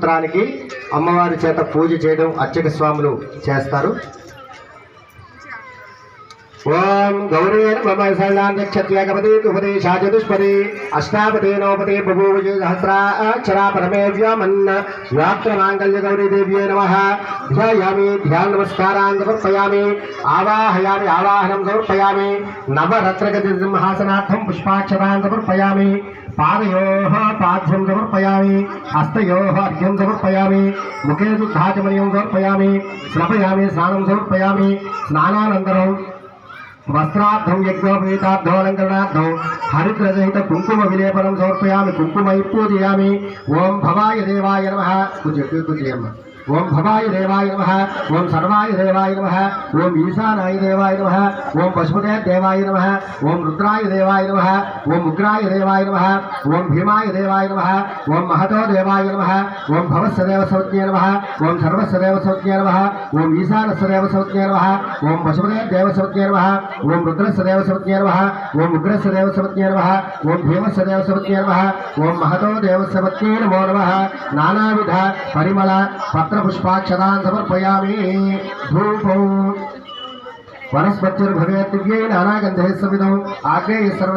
సూత్రానికి అమ్మవారి చేత పూజ చేయడం అర్చక స్వాములు చేస్తారు. ఓం గౌరీ నమ సహస్రాంతక్షత్యగపతి ఉపదేశా చతుష్పది అష్టాపతి నవపతి బభూవ సహస్రాక్షరా పరమేవ్యమన్న వ్యాప్తమాంగళ్య గౌరీ దేవ్యే నమః. ధ్యాయామి ధ్యాన నమస్కారాన్ సమర్పయామి ఆవాహయామి ఆవాహనం సమర్పయామి నవరత్నగతి సింహాసనార్థం పుష్పాక్షరాన్ సమర్పయామి పాదయోః పాద్యం సమర్పయామి హస్తయోః అర్ఘ్యం సమర్పయామి ముఖే శుద్ధాచమనీయం సమర్పయామి స్నాపయామి స్నానం సమర్పయామి స్నానానంతరం వస్త్రార్థం యజ్ఞోపేతార్థోలంకరణార్థం హరిద్రసహిత కుంకుమ విలేపనం సమర్పయామి కుంకుమై పూజయామి. ఓం భవాయ దేవాయ నమః. పూజయమ్మ. ఓం భవాయ దేవాయ నమః. ఓం సర్వాయ దేవాయ నమః. ఓం ఈశానాయ దేవాయ నమః. ఓం పశుపతే దేవాయ నమః. ఓం రుద్రాయ దేవాయ నమః. ఓం ఉగ్రాయ దేవాయ నమః. ఓం భీమాయ దేవాయ నమః. ఓం మహతో దేవాయ నమః. ఓం భవస్య దేవసౌజ్ఞే నమః. ఓం సర్వస్య దేవసౌజ్ఞే నమః. ఓం ఈశానస్య దేవసౌజ్ఞే నమః. ఓం పశుపతే దేవసౌజ్ఞే నమః. ఓం రుద్రస్య దేవసౌజ్ఞే నమః. ఓం ఉగ్రస్య దేవసౌజ్ఞే నమః. ఓం భీమస్య దేవసౌజ్ఞే నమః. ఓం మహతో దేవసౌజ్ఞే నమో నమః. నానావిధ పరిమళ పుష్పాక్షరాన్ సమర్పయామి. ధూపం వనస్పతిర్భవేత్ దివ్యై నానాగంధైః సమిదం ఆగ్నేయ సర్వ